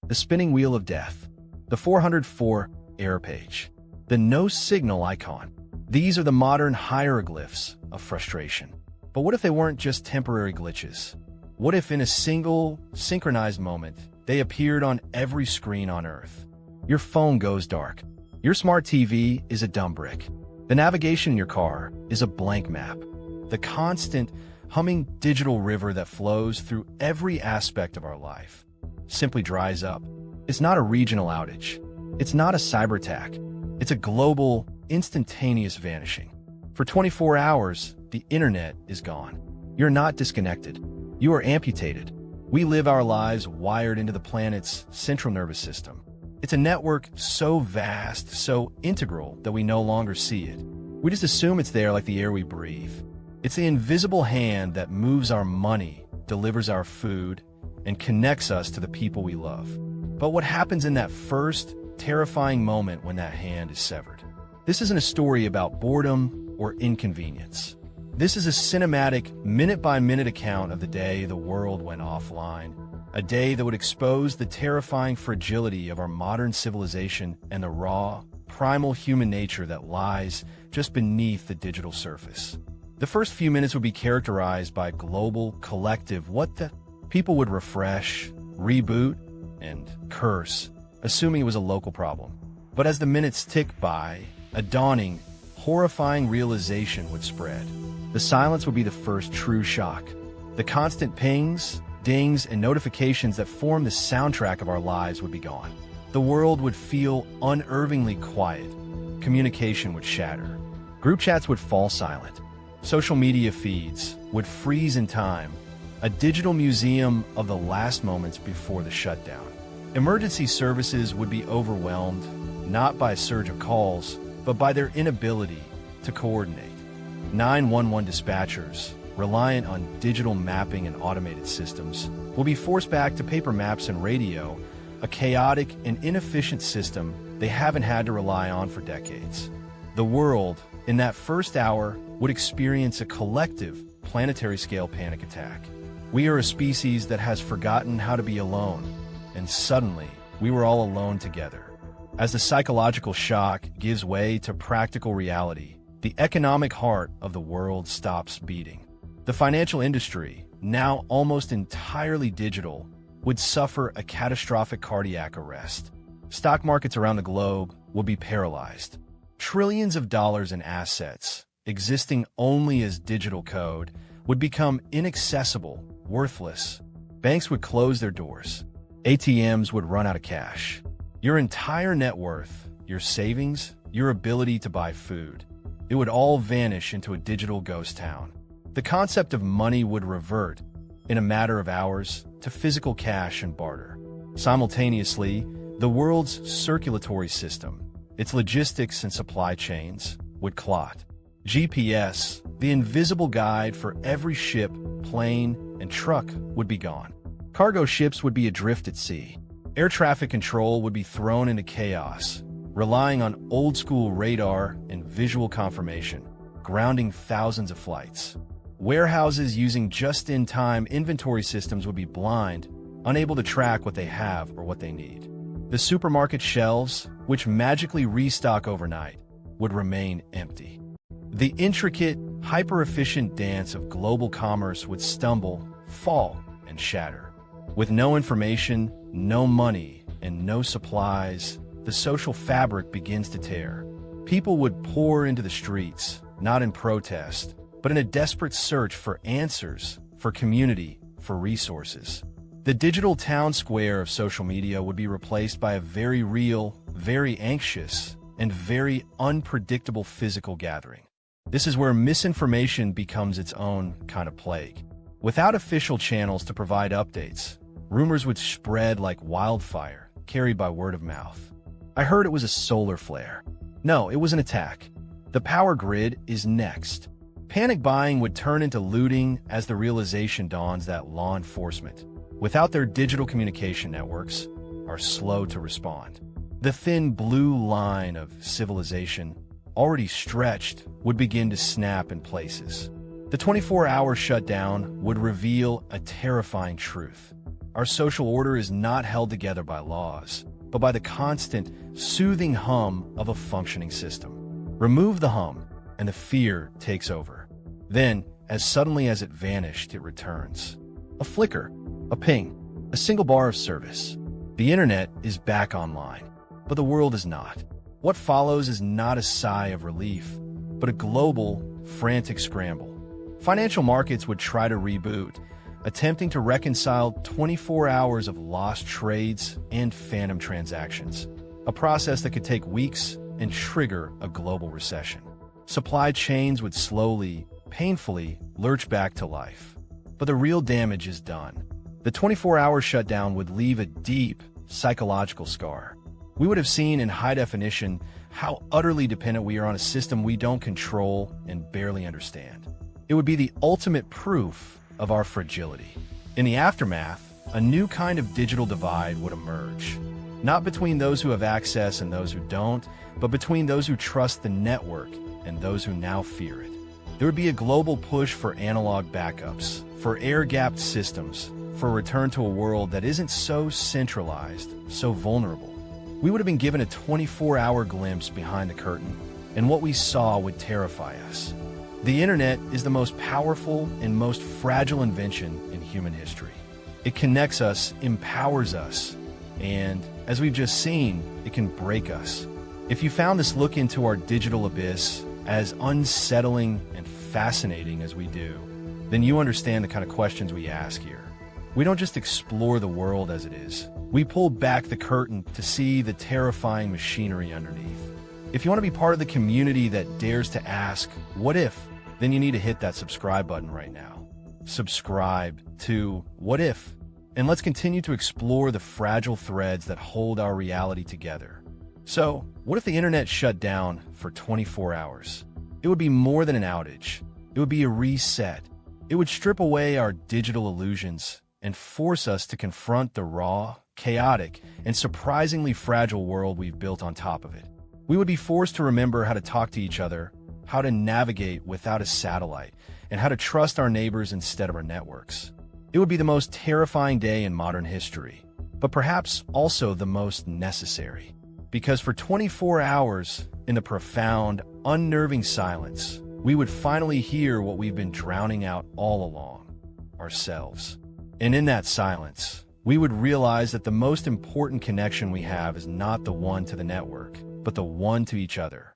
the spinning wheel of death, the 404 error page, the no signal icon. These are the modern hieroglyphs of frustration. But what if they weren't just temporary glitches? What if in a single, synchronized moment, they appeared on every screen on Earth? Your phone goes dark. Your smart TV is a dumb brick. The navigation in your car is a blank map. The constant, humming digital river that flows through every aspect of our life simply dries up. It's not a regional outage. It's not a cyber attack. It's a global, instantaneous vanishing. For 24 hours, the internet is gone. You're not disconnected. You are amputated. We live our lives wired into the planet's central nervous system. It's a network so vast, so integral that we no longer see it. We just assume it's there like the air we breathe. It's the invisible hand that moves our money, delivers our food, and connects us to the people we love. But what happens in that first, terrifying moment when that hand is severed? This isn't a story about boredom or inconvenience. This is a cinematic, minute-by-minute account of the day the world went offline, a day that would expose the terrifying fragility of our modern civilization and the raw, primal human nature that lies just beneath the digital surface. The first few minutes would be characterized by global, collective what the. People would refresh, reboot, and curse, assuming it was a local problem. But as the minutes tick by, a dawning, horrifying realization would spread. The silence would be the first true shock. The constant pings, dings, and notifications that form the soundtrack of our lives would be gone. The world would feel unnervingly quiet. Communication would shatter. Group chats would fall silent. Social media feeds would freeze in time, a digital museum of the last moments before the shutdown. Emergency services would be overwhelmed, not by a surge of calls, but by their inability to coordinate. 911 dispatchers, reliant on digital mapping and automated systems, will be forced back to paper maps and radio, a chaotic and inefficient system they haven't had to rely on for decades. The world, in that first hour, would experience a collective, planetary-scale panic attack. We are a species that has forgotten how to be alone, and suddenly, we were all alone together. As the psychological shock gives way to practical reality, the economic heart of the world stops beating. The financial industry, now almost entirely digital, would suffer a catastrophic cardiac arrest. Stock markets around the globe would be paralyzed. Trillions of dollars in assets, existing only as digital code, would become inaccessible, worthless. Banks would close their doors. ATMs would run out of cash. Your entire net worth, your savings, your ability to buy food, it would all vanish into a digital ghost town. The concept of money would revert, in a matter of hours, to physical cash and barter. Simultaneously, the world's circulatory system, its logistics and supply chains, would clot. GPS, the invisible guide for every ship, plane, and truck, would be gone. Cargo ships would be adrift at sea. Air traffic control would be thrown into chaos, relying on old-school radar and visual confirmation, grounding thousands of flights. Warehouses using just-in-time inventory systems would be blind, unable to track what they have or what they need. The supermarket shelves, which magically restock overnight, would remain empty. The intricate, hyper-efficient dance of global commerce would stumble, fall, and shatter. With no information, no money, and no supplies, the social fabric begins to tear. People would pour into the streets, not in protest, but in a desperate search for answers, for community, for resources. The digital town square of social media would be replaced by a very real, very anxious, and very unpredictable physical gathering. This is where misinformation becomes its own kind of plague. Without official channels to provide updates, rumors would spread like wildfire, carried by word of mouth. I heard it was a solar flare. No, it was an attack. The power grid is next. Panic buying would turn into looting as the realization dawns that law enforcement, without their digital communication networks, are slow to respond. The thin blue line of civilization, already stretched, would begin to snap in places. The 24-hour shutdown would reveal a terrifying truth. Our social order is not held together by laws, but by the constant, soothing hum of a functioning system. Remove the hum, and the fear takes over. Then, as suddenly as it vanished, it returns. A flicker, a ping, a single bar of service. The internet is back online, but the world is not. What follows is not a sigh of relief, but a global, frantic scramble. Financial markets would try to reboot, attempting to reconcile 24 hours of lost trades and phantom transactions, a process that could take weeks and trigger a global recession. Supply chains would slowly, painfully lurch back to life. But the real damage is done. The 24-hour shutdown would leave a deep psychological scar. We would have seen in high definition how utterly dependent we are on a system we don't control and barely understand. It would be the ultimate proof of our fragility. In the aftermath, a new kind of digital divide would emerge. Not between those who have access and those who don't, but between those who trust the network and those who now fear it. There would be a global push for analog backups, for air-gapped systems, for a return to a world that isn't so centralized, so vulnerable. We would have been given a 24-hour glimpse behind the curtain, and what we saw would terrify us. The internet is the most powerful and most fragile invention in human history. It connects us, empowers us, and, as we've just seen, it can break us. If you found this look into our digital abyss as unsettling and fascinating as we do, then you understand the kind of questions we ask here. We don't just explore the world as it is. We pull back the curtain to see the terrifying machinery underneath. If you want to be part of the community that dares to ask, what if? Then you need to hit that subscribe button right now. Subscribe to What If? And let's continue to explore the fragile threads that hold our reality together. So, what if the internet shut down for 24 hours? It would be more than an outage. It would be a reset. It would strip away our digital illusions and force us to confront the raw, chaotic, and surprisingly fragile world we've built on top of it. We would be forced to remember how to talk to each other, how to navigate without a satellite, and how to trust our neighbors instead of our networks. It would be the most terrifying day in modern history, but perhaps also the most necessary. Because for 24 hours, in the profound, unnerving silence, we would finally hear what we've been drowning out all along, ourselves. And in that silence, we would realize that the most important connection we have is not the one to the network, but the one to each other.